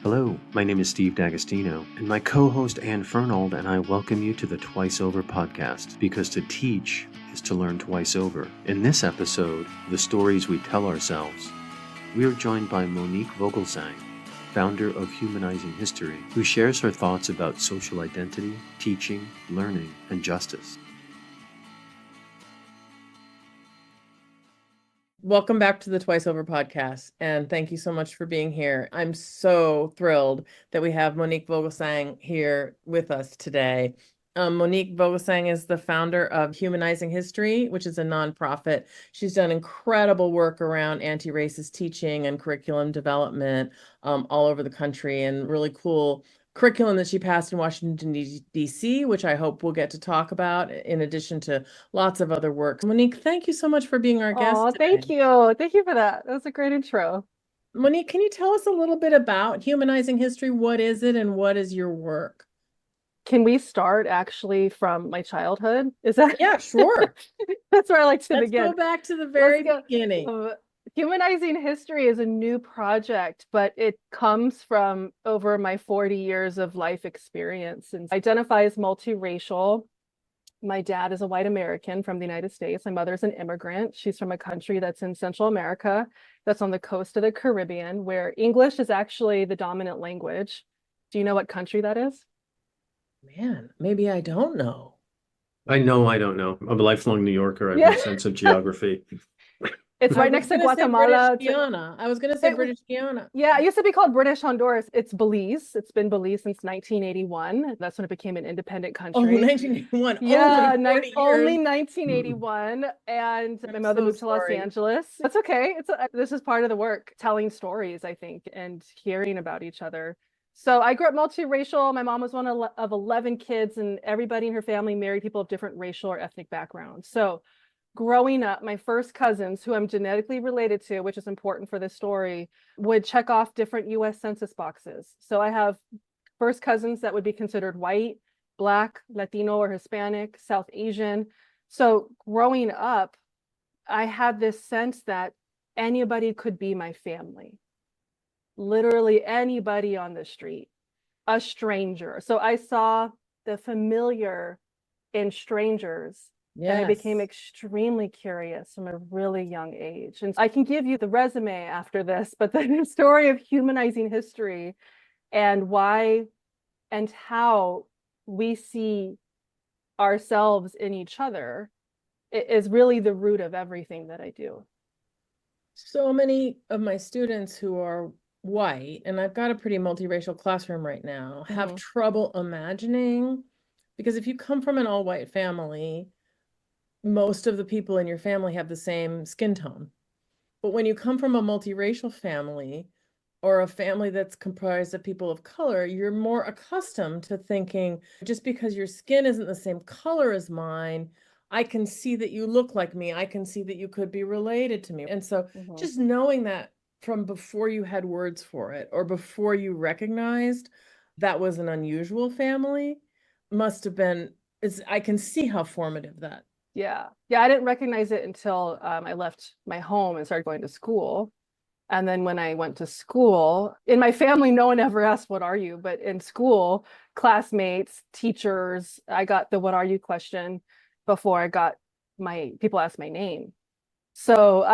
Hello, my name is Steve D'Agostino, and my co-host Ann Fernald and I welcome you to the Twice Over podcast, because to teach is to learn twice over. In this episode, The Stories We Tell Ourselves, we are joined by Monique Vogelsang, founder of Humanizing History, who shares her thoughts about social identity, teaching, learning, and justice. Welcome back to the Twice Over podcast, and thank you so much for being here. I'm so thrilled that we have Monique Vogelsang here with us today. Monique Vogelsang is the founder of Humanizing History, which is a nonprofit. She's done incredible work around anti-racist teaching and curriculum development all over the country, and really cool curriculum that she passed in Washington, D.C., which I hope we'll get to talk about, in addition to lots of other work. Monique, thank you so much for being our guest Oh, today. thank you. Thank you for that. That was a great intro. Monique, can you tell us a little bit about Humanizing History? What is it and what is your work? Can we start actually from my childhood? Is that? Yeah, sure. That's where I like to Let's begin. go back to the very beginning. Humanizing History is a new project, but it comes from over my 40 years of life experience and identify as multiracial. My dad is a white American from the United States. My mother's an immigrant. She's from a country that's in Central America, that's on the coast of the Caribbean, where English is actually the dominant language. Do you know what country that is? Man, maybe I don't know. I know I don't know. I'm a lifelong New Yorker. I have no sense of geography. It's right next to Guatemala. I was going to say British Guiana. Yeah, it used to be called British Honduras. It's Belize. It's been Belize since 1981. That's when it became an independent country. Oh, 1981. Yeah, only 1981. And my mother moved to Los Angeles. That's okay. This is part of the work, telling stories, I think, and hearing about each other. So I grew up multiracial. My mom was one of 11 kids, and everybody in her family married people of different racial or ethnic backgrounds. So growing up, my first cousins, who I'm genetically related to, which is important for this story, would check off different US Census boxes. So I have first cousins that would be considered white, Black, Latino or Hispanic, South Asian. So growing up, I had this sense that anybody could be my family. Literally anybody on the street, a stranger. So I saw the familiar in strangers. Yes. And I became extremely curious from a really young age. And I can give you the resume after this, but the story of Humanizing History and why and how we see ourselves in each other is really the root of everything that I do. So many of my students who are white, and I've got a pretty multiracial classroom right now, have trouble imagining, because if you come from an all-white family, most of the people in your family have the same skin tone. But when you come from a multiracial family or a family that's comprised of people of color, you're more accustomed to thinking, just because your skin isn't the same color as mine, I can see that you look like me. I can see that you could be related to me. And so just knowing that from before you had words for it or before you recognized that was an unusual family must have been, I can see how formative that. Yeah, I didn't recognize it until I left my home and started going to school. And then when I went to school, in my family, no one ever asked, "What are you?" But in school, classmates, teachers, I got the "What are you?" question before I got people asked my name. So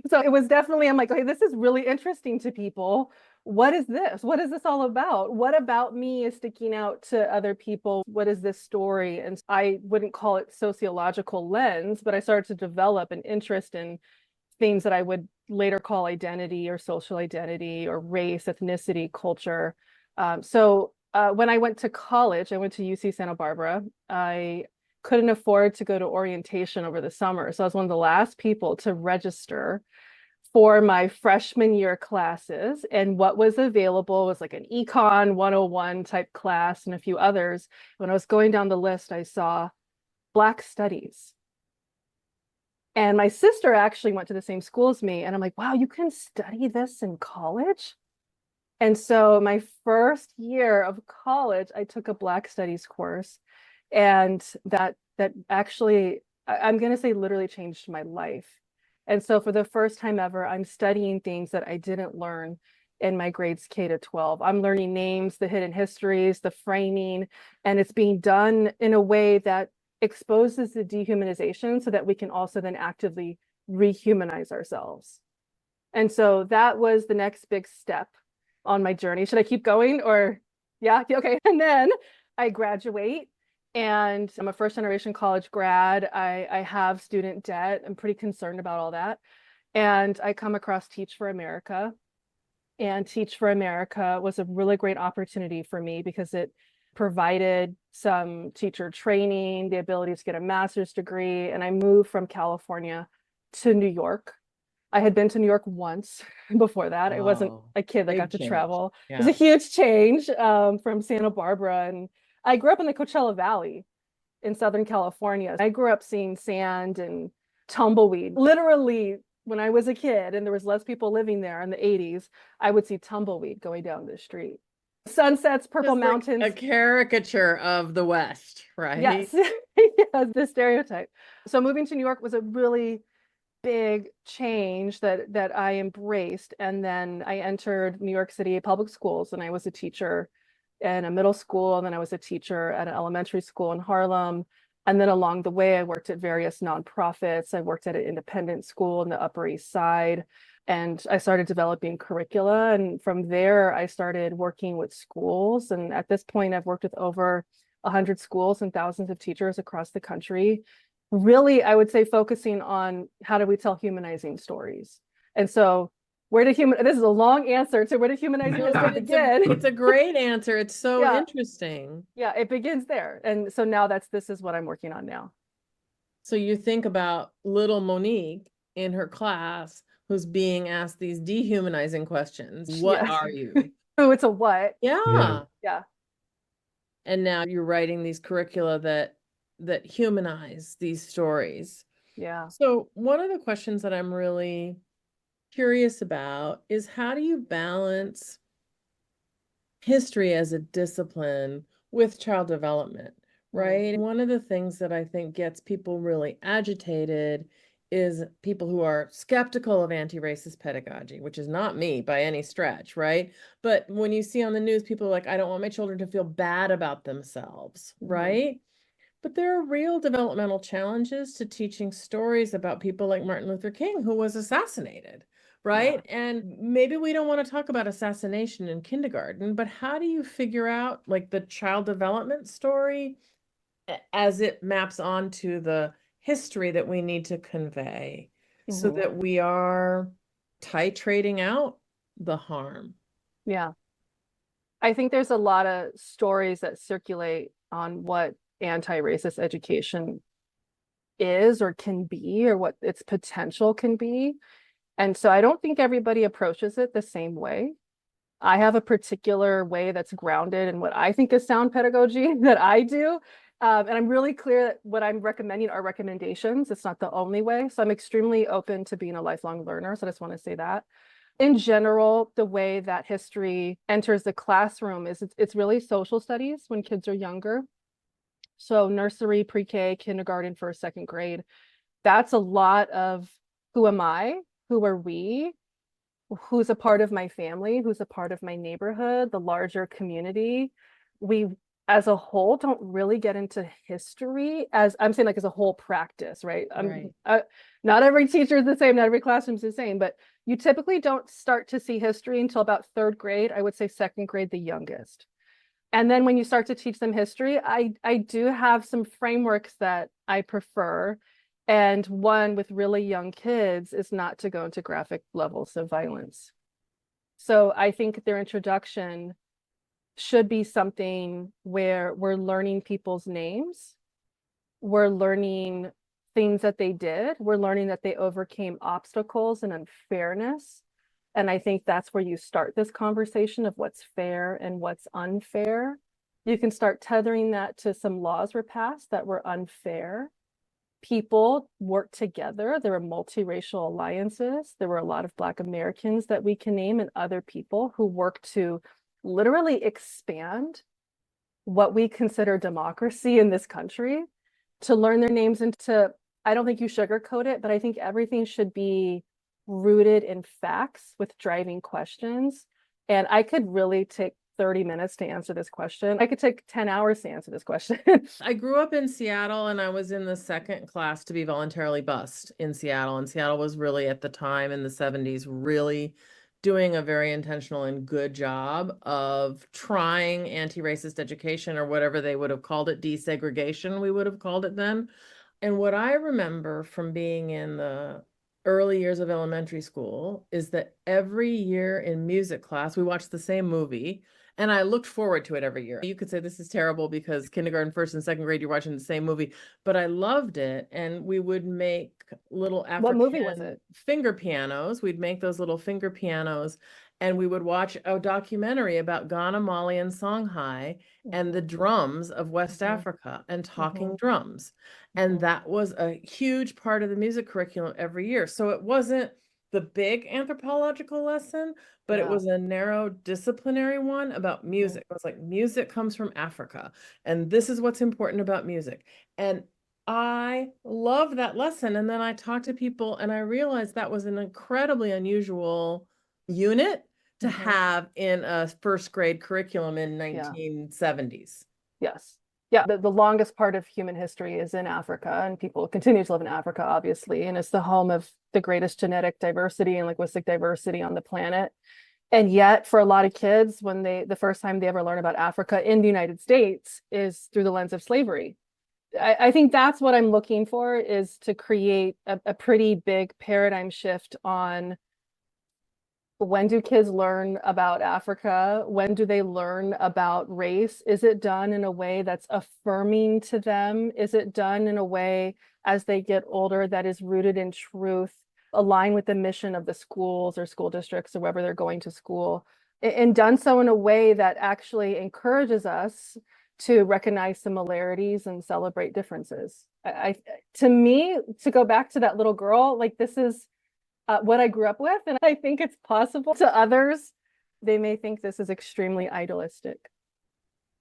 so it was definitely, I'm like, okay, this is really interesting to people. What is this? What is this all about? What about me is sticking out to other people? What is this story? And I wouldn't call it sociological lens, but I started to develop an interest in things that I would later call identity or social identity or race, ethnicity, culture. So when I went to college, I went to UC Santa Barbara. I couldn't afford to go to orientation over the summer. So I was one of the last people to register for my freshman year classes. And what was available was like an Econ 101 type class and a few others. When I was going down the list, I saw Black Studies. And my sister actually went to the same school as me. And I'm like, wow, you can study this in college? And so my first year of college, I took a Black Studies course. And that actually, I'm going to say literally changed my life. And so for the first time ever, I'm studying things that I didn't learn in my grades K to 12. I'm learning names, the hidden histories, the framing, and it's being done in a way that exposes the dehumanization so that we can also then actively rehumanize ourselves. And so that was the next big step on my journey. Should I keep going or yeah? Okay. And then I graduate and I'm a first generation college grad. I have student debt. I'm pretty concerned about all that. And I come across Teach for America. And Teach for America was a really great opportunity for me because it provided some teacher training, the ability to get a master's degree. And I moved from California to New York. I had been to New York once before that. I wasn't a kid that got to travel. Yeah. It was a huge change from Santa Barbara. And I grew up in the Coachella Valley in Southern California. I grew up seeing sand and tumbleweed. Literally, when I was a kid and there was less people living there in the 80s, I would see tumbleweed going down the street. Sunsets, purple just mountains. Like a caricature of the West, right? Yes, yes, the stereotype. So moving to New York was a really big change that I embraced. And then I entered New York City public schools and I was a teacher in a middle school. And then I was a teacher at an elementary school in Harlem. And then along the way, I worked at various nonprofits. I worked at an independent school in the Upper East Side. And I started developing curricula. And from there, I started working with schools. And at this point, I've worked with over 100 schools and thousands of teachers across the country. Really, I would say focusing on how do we tell humanizing stories. And so this is a long answer to where did humanizing history begin? It's a great answer. It's so interesting. Yeah, it begins there. And so now this is what I'm working on now. So you think about little Monique in her class who's being asked these dehumanizing questions. What are you? Oh, it's a what? Yeah. Yeah. And now you're writing these curricula that humanize these stories. Yeah. So one of the questions that I'm really curious about is how do you balance history as a discipline with child development, right? One of the things that I think gets people really agitated is people who are skeptical of anti-racist pedagogy, which is not me by any stretch, right? But when you see on the news, people are like, I don't want my children to feel bad about themselves, right? But there are real developmental challenges to teaching stories about people like Martin Luther King, who was assassinated, right? Yeah. And maybe we don't want to talk about assassination in kindergarten, but how do you figure out like the child development story as it maps onto the history that we need to convey so that we are titrating out the harm? Yeah. I think there's a lot of stories that circulate on what anti-racist education is or can be or what its potential can be. And so I don't think everybody approaches it the same way. I have a particular way that's grounded in what I think is sound pedagogy that I do. And I'm really clear that what I'm recommending are recommendations. It's not the only way. So I'm extremely open to being a lifelong learner. So I just want to say that. In general, the way that history enters the classroom is it's really social studies when kids are younger. So nursery, pre-K, kindergarten, first, second grade. That's a lot of who am I? Who are we? Who's a part of my family? Who's a part of my neighborhood, the larger community? We, as a whole, don't really get into history as I'm saying, like as a whole practice, right? Not every teacher is the same, not every classroom is the same, but you typically don't start to see history until about third grade. I would say second grade, the youngest. And then when you start to teach them history, I do have some frameworks that I prefer. And one with really young kids is not to go into graphic levels of violence. So I think their introduction should be something where we're learning people's names. We're learning things that they did. We're learning that they overcame obstacles and unfairness. And I think that's where you start this conversation of what's fair and what's unfair. You can start tethering that to some laws were passed that were unfair. People worked together. There were multiracial alliances. There were a lot of Black Americans that we can name and other people who worked to literally expand what we consider democracy in this country, to learn their names and to, I don't think you sugarcoat it, but I think everything should be rooted in facts with driving questions And I could really take 30 minutes to answer this question. I could take 10 hours to answer this question. I grew up in Seattle, and I was in the second class to be voluntarily bused in Seattle. And Seattle was really, at the time in the 70s, really doing a very intentional and good job of trying anti-racist education, or whatever they would have called it, desegregation, we would have called it then. And what I remember from being in the early years of elementary school is that every year in music class, we watched the same movie. And I looked forward to it every year. You could say this is terrible because kindergarten, first and second grade, you're watching the same movie, but I loved it. And we would make little What movie was it? finger pianos. We'd make those little finger pianos, and we would watch a documentary about Ghana, Mali, and Songhai and the drums of West Africa and talking drums. And that was a huge part of the music curriculum every year. So it wasn't the big anthropological lesson, but it was a narrow disciplinary one about music. It was like, music comes from Africa, and this is what's important about music. And I love that lesson. And then I talked to people, and I realized that was an incredibly unusual unit to have in a first grade curriculum in 1970s. Yes. Yeah, the longest part of human history is in Africa, and people continue to live in Africa, obviously, and it's the home of the greatest genetic diversity and linguistic diversity on the planet. And yet, for a lot of kids, when the first time they ever learn about Africa in the United States is through the lens of slavery. I think that's what I'm looking for, is to create a pretty big paradigm shift on, when do kids learn about Africa? When do they learn about race? Is it done in a way that's affirming to them? Is it done in a way, as they get older, that is rooted in truth, aligned with the mission of the schools or school districts or wherever they're going to school, and done so in a way that actually encourages us to recognize similarities and celebrate differences? To me, to go back to that little girl, like, this is what I grew up with, and I think it's possible. To others, they may think this is extremely idealistic.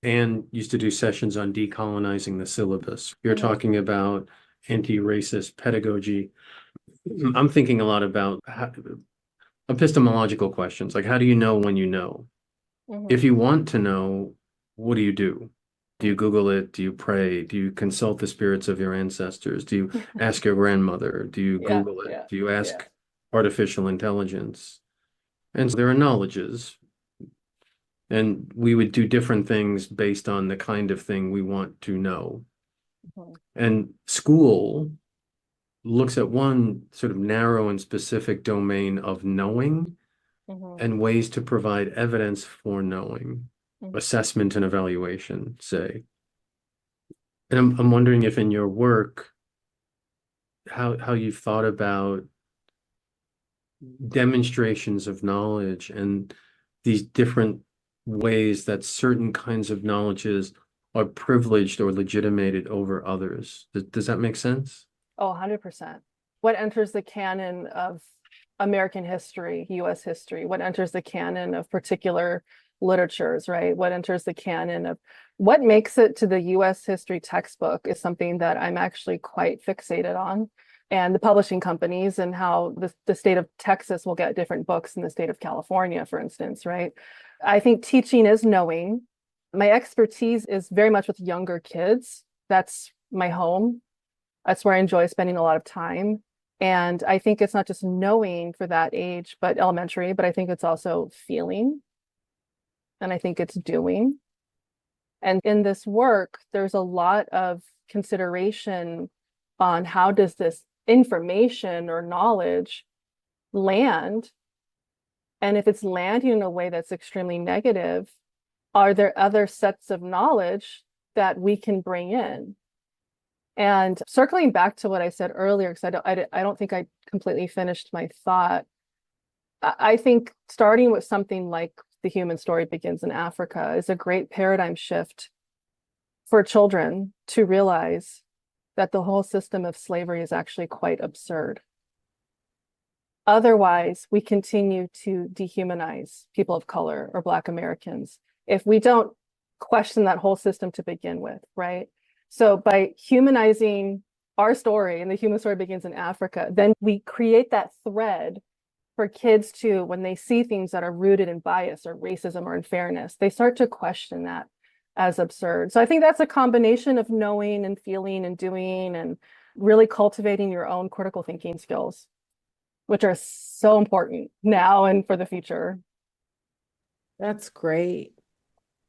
Anne used to do sessions on decolonizing the syllabus. You're talking about anti-racist pedagogy. I'm thinking a lot about epistemological questions, like, how do you know when you know? If you want to know, what do you do? Do you Google it? Do you pray? Do you consult the spirits of your ancestors? Do you ask your grandmother? Do you Google it? Do you ask artificial intelligence? And so there are knowledges, and we would do different things based on the kind of thing we want to know. And school looks at one sort of narrow and specific domain of knowing and ways to provide evidence for knowing, assessment and evaluation, say. And I'm wondering if in your work, how you've thought about demonstrations of knowledge and these different ways that certain kinds of knowledges are privileged or legitimated over others. Does that make sense? Oh, 100%. What enters the canon of American history, US history? What enters the canon of particular literatures, right? What enters the canon of what makes it to the US history textbook is something that I'm actually quite fixated on. And the publishing companies, and how the state of Texas will get different books in the state of California, for instance, right? I think teaching is knowing. My expertise is very much with younger kids. That's my home. That's where I enjoy spending a lot of time. And I think it's not just knowing for that age, but elementary, but I think it's also feeling. And I think it's doing. And in this work, there's a lot of consideration on how does this information or knowledge land? And if it's landing in a way that's extremely negative, are there other sets of knowledge that we can bring in? And circling back to what I said earlier, because I don't think I completely finished my thought. I think starting with something like The Human Story Begins in Africa is a great paradigm shift for children to realize that the whole system of slavery is actually quite absurd. Otherwise, we continue to dehumanize people of color or Black Americans if we don't question that whole system to begin with, right? So by humanizing our story, and The Human Story Begins in Africa, then we create that thread for kids to, when they see things that are rooted in bias or racism or unfairness, they start to question that as absurd. So I think that's a combination of knowing and feeling and doing and really cultivating your own critical thinking skills, which are so important now and for the future. That's great.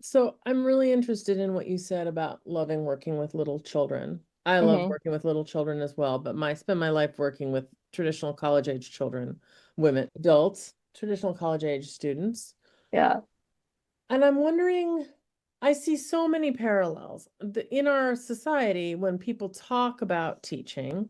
So I'm really interested in what you said about loving working with little children. I love working with little children as well, but I spend my life working with traditional college-age children, women, adults, traditional college-age students. Yeah. And I'm wondering, I see so many parallels in our society when people talk about teaching.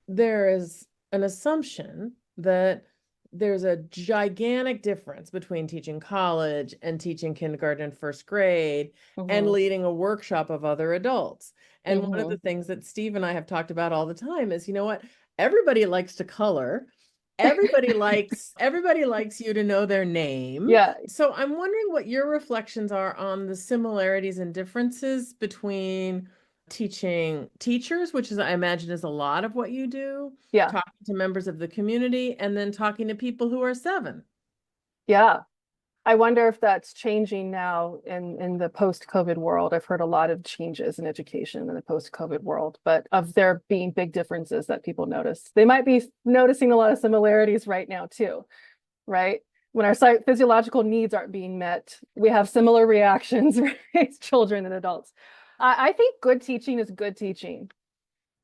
There is an assumption that there's a gigantic difference between teaching college and teaching kindergarten and first grade and leading a workshop of other adults. And one of the things that Steve and I have talked about all the time is, you know what? Everybody likes to color. Everybody likes you to know their name. Yeah. So I'm wondering what your reflections are on the similarities and differences between teaching teachers, which is, I imagine, is a lot of what you do. Yeah. Talking to members of the community, and then talking to people who are 7. Yeah. I wonder if that's changing now in the post-COVID world. I've heard a lot of changes in education in the post-COVID world, but of there being big differences that people notice. They might be noticing a lot of similarities right now too, right? When our physiological needs aren't being met, we have similar reactions, right? Children and adults. I think good teaching is good teaching.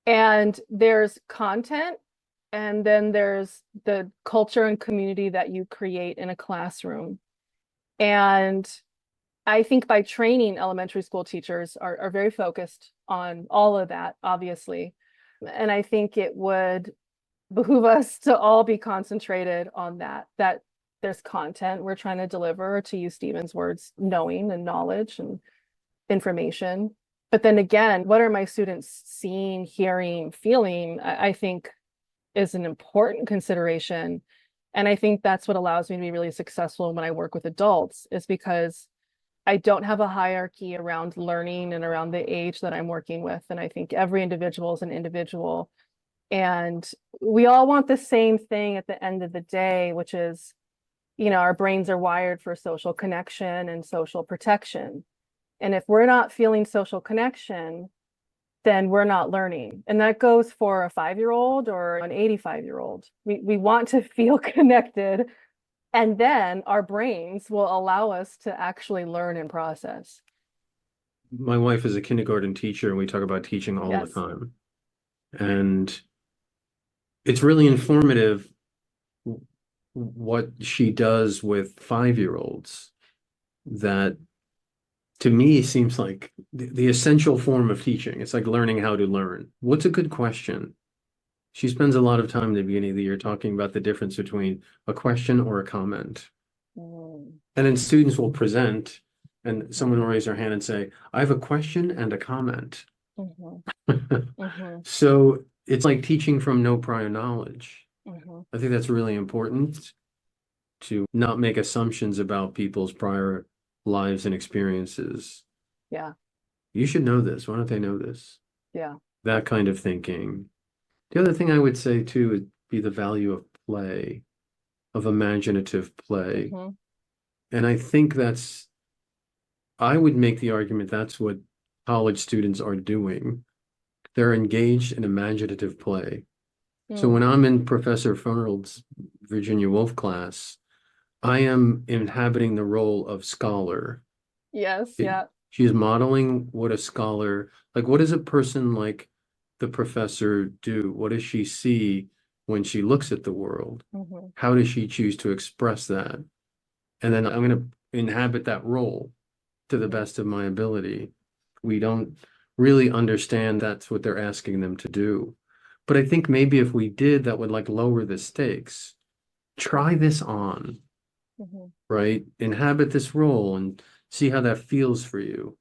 And there's content, and then there's the culture and community that you create in a classroom. And I think by training elementary school teachers are very focused on all of that, obviously. And I think it would behoove us to all be concentrated on that there's content we're trying to deliver, to use Stephen's words, knowing and knowledge and information. But then again, what are my students seeing, hearing, feeling? I think is an important consideration. And I think that's what allows me to be really successful when I work with adults, is because I don't have a hierarchy around learning and around the age that I'm working with. And I think every individual is an individual. And we all want the same thing at the end of the day, which is, our brains are wired for social connection and social protection. And if we're not feeling social connection, then we're not learning. And that goes for a 5-year-old or an 85-year-old. We want to feel connected, and then our brains will allow us to actually learn and process. My wife is a kindergarten teacher, and we talk about teaching all the time. And it's really informative what she does with 5-year-olds that, to me, seems like the essential form of teaching. It's like learning how to learn. What's a good question? She spends a lot of time at the beginning of the year talking about the difference between a question or a comment. And then students will present, and someone will raise their hand and say, I have a question and a comment. So it's like teaching from no prior knowledge. I think that's really important, to not make assumptions about people's prior lives and experiences. Yeah. You should know this. Why don't they know this? Yeah. That kind of thinking. The other thing I would say too would be the value of play, of imaginative play. And I think I would make the argument that's what college students are doing. They're engaged in imaginative play. So when I'm in Professor Fernald's Virginia Woolf class, I am inhabiting the role of scholar. Yes. Yeah. She is modeling what a scholar, like, what does a person like the professor do? What does she see when she looks at the world? How does she choose to express that? And then I'm going to inhabit that role to the best of my ability. We don't really understand that's what they're asking them to do. But I think maybe if we did, that would like lower the stakes. Try this on, right? Inhabit this role and see how that feels for you.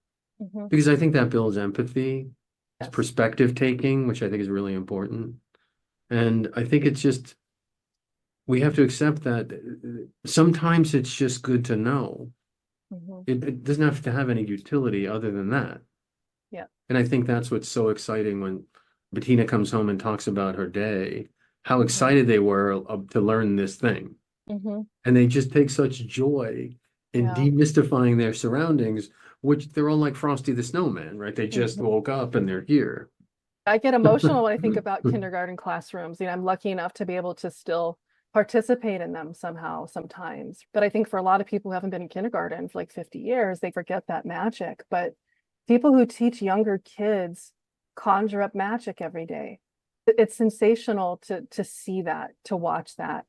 Because I think that builds empathy, perspective taking, which I think is really important. And I think it's just, we have to accept that sometimes it's just good to know. It doesn't have to have any utility other than that. Yeah. And I think that's what's so exciting when Bettina comes home and talks about her day how excited they were to learn this thing. Mm-hmm. And they just take such joy in Yeah. demystifying their surroundings, which they're all like Frosty the Snowman, right? They just Mhm. woke up and they're here. I get emotional when I think about kindergarten classrooms. You know, I'm lucky enough to be able to still participate in them somehow, sometimes. But I think for a lot of people who haven't been in kindergarten for like 50 years, they forget that magic. But people who teach younger kids conjure up magic every day. It's sensational to see that, to watch that.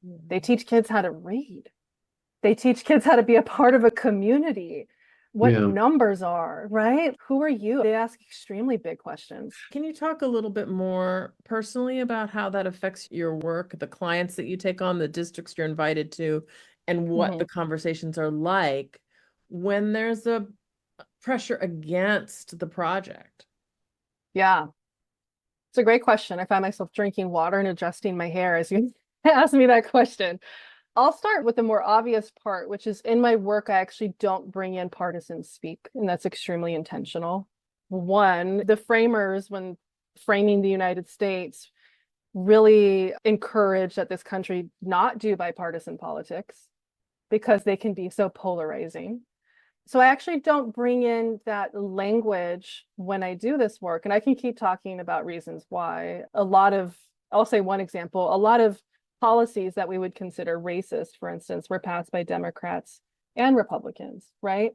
They teach kids how to read. They teach kids how to be a part of a community, what Yeah. numbers are, right? Who are you? They ask extremely big questions. Can you talk a little bit more personally about how that affects your work, the clients that you take on, the districts you're invited to, and what the conversations are like when there's a pressure against the project? Yeah, it's a great question. I find myself drinking water and adjusting my hair as you ask me that question. I'll start with the more obvious part, which is in my work, I actually don't bring in partisan speak, and that's extremely intentional. One, the framers, when framing the United States, really encouraged that this country not do bipartisan politics because they can be so polarizing. So I actually don't bring in that language when I do this work. And I can keep talking about reasons why. I'll say one example, a lot of policies that we would consider racist, for instance, were passed by Democrats and Republicans, right?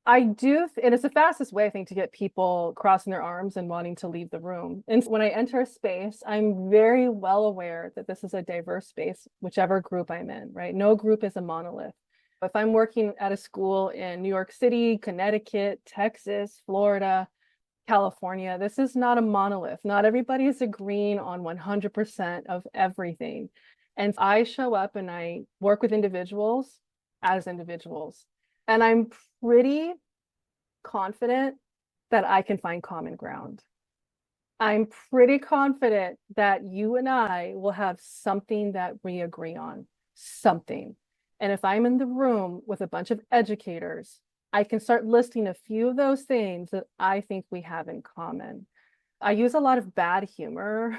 And it's the fastest way, I think, to get people crossing their arms and wanting to leave the room. And when I enter a space, I'm very well aware that this is a diverse space, whichever group I'm in, right? No group is a monolith. If I'm working at a school in New York City, Connecticut, Texas, Florida, California, this is not a monolith. Not everybody is agreeing on 100% of everything. And I show up and I work with individuals as individuals. And I'm pretty confident that I can find common ground. I'm pretty confident that you and I will have something that we agree on, something. And if I'm in the room with a bunch of educators, I can start listing a few of those things that I think we have in common. I use a lot of bad humor.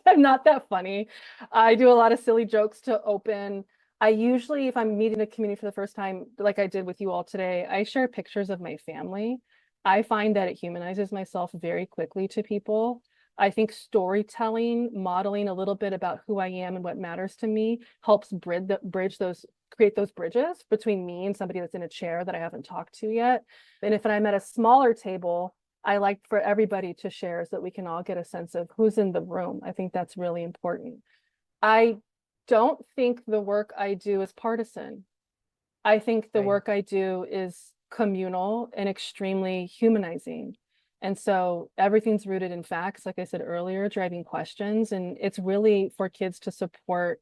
I'm not that funny. I do a lot of silly jokes to open. I usually, if I'm meeting a community for the first time, like I did with you all today, I share pictures of my family. I find that it humanizes myself very quickly to people. I think storytelling, modeling a little bit about who I am and what matters to me helps create those bridges between me and somebody that's in a chair that I haven't talked to yet. And if I'm at a smaller table, I like for everybody to share so that we can all get a sense of who's in the room. I think that's really important. I don't think the work I do is partisan. I think the work I do is communal and extremely humanizing. And so everything's rooted in facts, like I said earlier, driving questions. And it's really for kids to support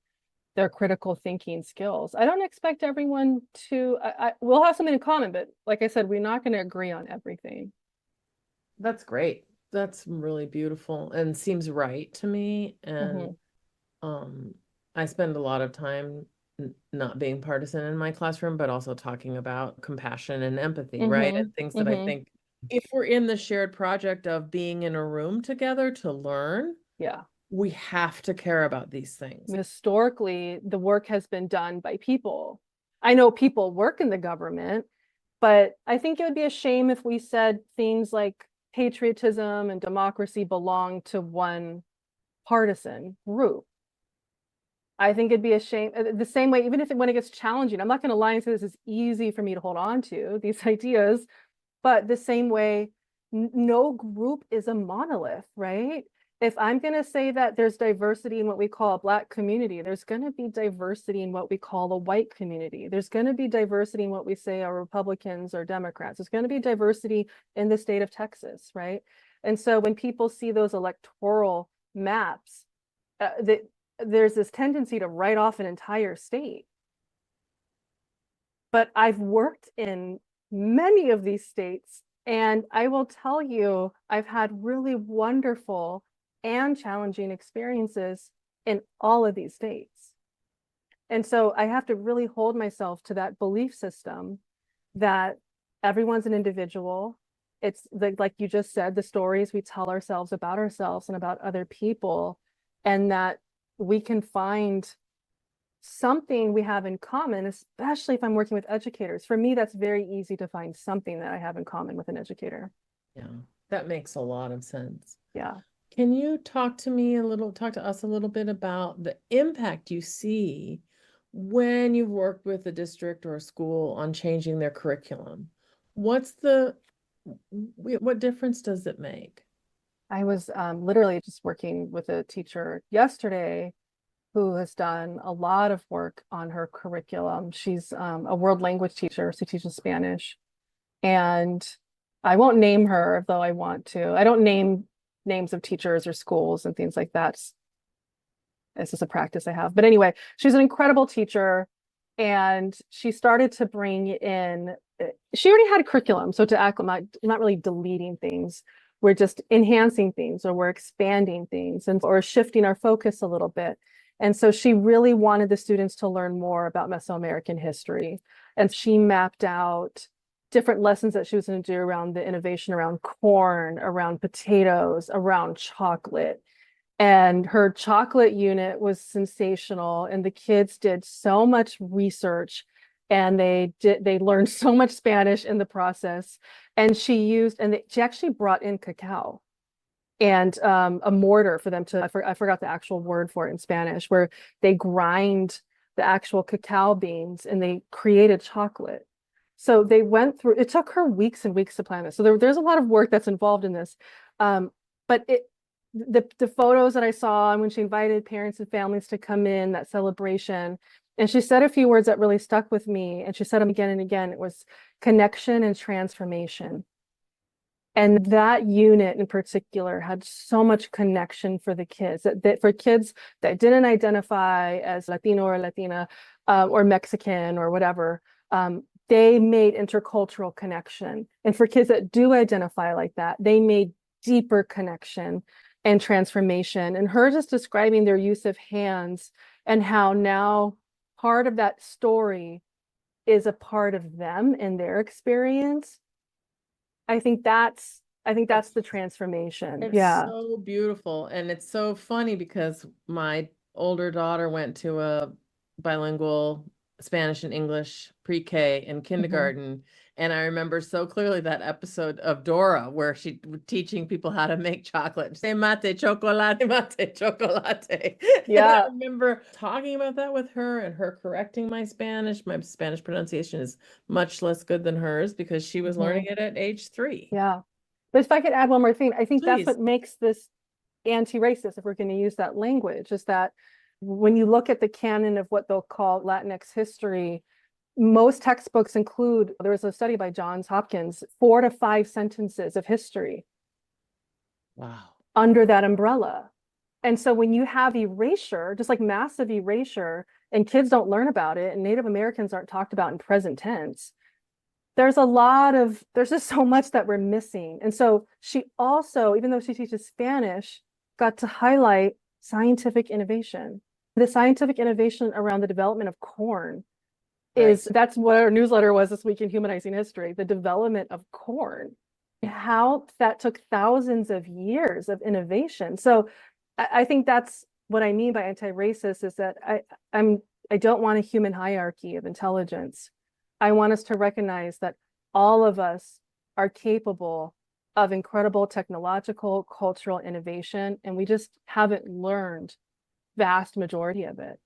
their critical thinking skills. I don't expect everyone to, we'll have something in common, but like I said, we're not going to agree on everything. That's great. That's really beautiful and seems right to me. And I spend a lot of time not being partisan in my classroom, but also talking about compassion and empathy, right? And things that I think if we're in the shared project of being in a room together to learn, yeah, we have to care about these things. Historically, the work has been done by people. I know people work in the government, but I think it would be a shame if we said things like patriotism and democracy belong to one partisan group. I think it'd be a shame. The same way, even if when it gets challenging, I'm not going to lie and say this is easy for me to hold on to these ideas, but the same way, no group is a monolith, right? If I'm going to say that there's diversity in what we call a Black community, there's going to be diversity in what we call a white community. There's going to be diversity in what we say are Republicans or Democrats. There's going to be diversity in the state of Texas, right? And so when people see those electoral maps, there's this tendency to write off an entire state. But I've worked in many of these states, and I will tell you, I've had really wonderful and challenging experiences in all of these states. And so I have to really hold myself to that belief system that everyone's an individual, It's like you just said, the stories we tell ourselves and about other people, and that we can find something we have in common, especially if I'm working with educators. For me, that's very easy to find something that I have in common with an educator. Yeah, that makes a lot of sense. Yeah. Can you talk to us a little bit about the impact you see when you've worked with a district or a school on changing their curriculum? What difference does it make? I was literally just working with a teacher yesterday who has done a lot of work on her curriculum. She's a world language teacher, so she teaches Spanish. And I won't name her, though I want to. I don't name names of teachers or schools and things like that. This is a practice I have. But anyway, she's an incredible teacher. And she started to bring in, she already had a curriculum. So to acclimate, not really deleting things. We're just enhancing things, or we're expanding things, or shifting our focus a little bit. And so she really wanted the students to learn more about Mesoamerican history. And she mapped out different lessons that she was going to do around the innovation around corn, around potatoes, around chocolate. And her chocolate unit was sensational. And the kids did so much research, and they learned so much Spanish in the process. And she actually brought in cacao and a mortar for them to, I forgot the actual word for it in Spanish, where they grind the actual cacao beans and they created chocolate. So they went through, it took her weeks and weeks to plan this. So there's a lot of work that's involved in this. But the photos that I saw, and when she invited parents and families to come in, that celebration, and she said a few words that really stuck with me, and she said them again and again. It was connection and transformation. And that unit in particular had so much connection for the kids, that for kids that didn't identify as Latino or Latina or Mexican or whatever, they made intercultural connection. And for kids that do identify like that, they made deeper connection and transformation. And her just describing their use of hands and how now part of that story is a part of them and their experience. I think that's the transformation. It's Yeah. so beautiful. And it's so funny because my older daughter went to a bilingual Spanish and English pre-K and kindergarten. And I remember so clearly that episode of Dora where she was teaching people how to make chocolate. Say mate, chocolate, mate, chocolate. Yeah. And I remember talking about that with her and her correcting my Spanish. My Spanish pronunciation is much less good than hers because she was learning it at age 3. Yeah. But if I could add one more thing, I think Please. that's what makes this anti-racist, if we're going to use that language, is that when you look at the canon of what they'll call Latinx history, most textbooks include, there was a study by Johns Hopkins, 4 to 5 sentences of history. Wow. Under that umbrella. And so when you have erasure, just like massive erasure, and kids don't learn about it, and Native Americans aren't talked about in present tense, there's just so much that we're missing. And so she also, even though she teaches Spanish, got to highlight scientific innovation. The scientific innovation around the development of corn that's what our newsletter was this week in Humanizing History, the development of corn, how that took thousands of years of innovation. So I think that's what I mean by anti-racist, is that I don't want a human hierarchy of intelligence. I want us to recognize that all of us are capable of incredible technological, cultural innovation, and we just haven't learned vast majority of it.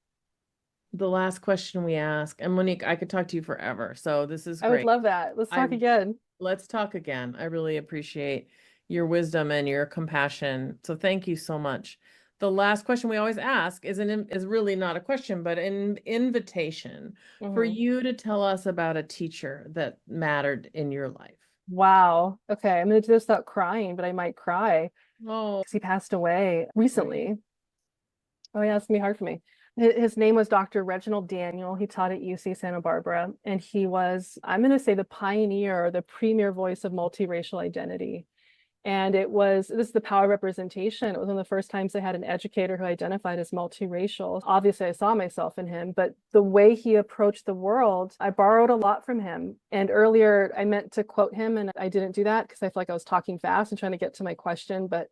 The last question we ask, and Monique, I could talk to you forever, so this is great. I would love that. Let's talk again. Let's talk again. I really appreciate your wisdom and your compassion. So thank you so much. The last question we always ask is really not a question, but an invitation for you to tell us about a teacher that mattered in your life. Wow. Okay. I'm going to do this without crying, but I might cry. Oh, because he passed away recently. Oh yeah, it's gonna be hard for me. His name was Dr. Reginald Daniel. He taught at UC Santa Barbara, and he was, I'm going to say, the pioneer, the premier voice of multiracial identity. And this is the power of representation. It was one of the first times I had an educator who identified as multiracial. Obviously, I saw myself in him, but the way he approached the world, I borrowed a lot from him. And earlier, I meant to quote him, and I didn't do that because I feel like I was talking fast and trying to get to my question. But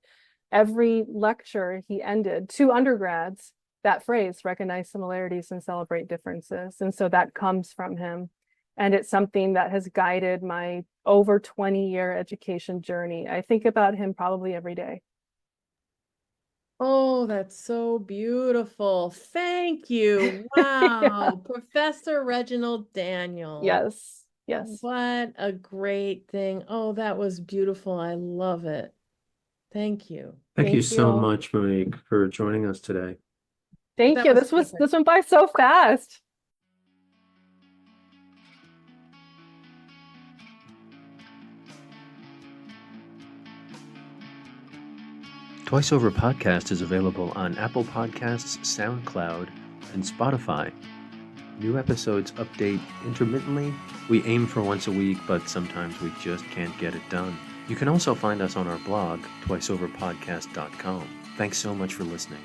every lecture he ended, to undergrads, that phrase, recognize similarities and celebrate differences. And so that comes from him. And it's something that has guided my over 20-year education journey. I think about him probably every day. Oh, that's so beautiful. Thank you. Wow. Yeah. Professor Reginald Daniel. Yes. Yes. What a great thing. Oh, that was beautiful. I love it. Thank you. Thank you Thank so you. much, Monique, for joining us today. Thank That you. was This went by so fast. Twice Over Podcast is available on Apple Podcasts, SoundCloud, and Spotify. New episodes update intermittently. We aim for once a week, but sometimes we just can't get it done. You can also find us on our blog, twiceoverpodcast.com. Thanks so much for listening.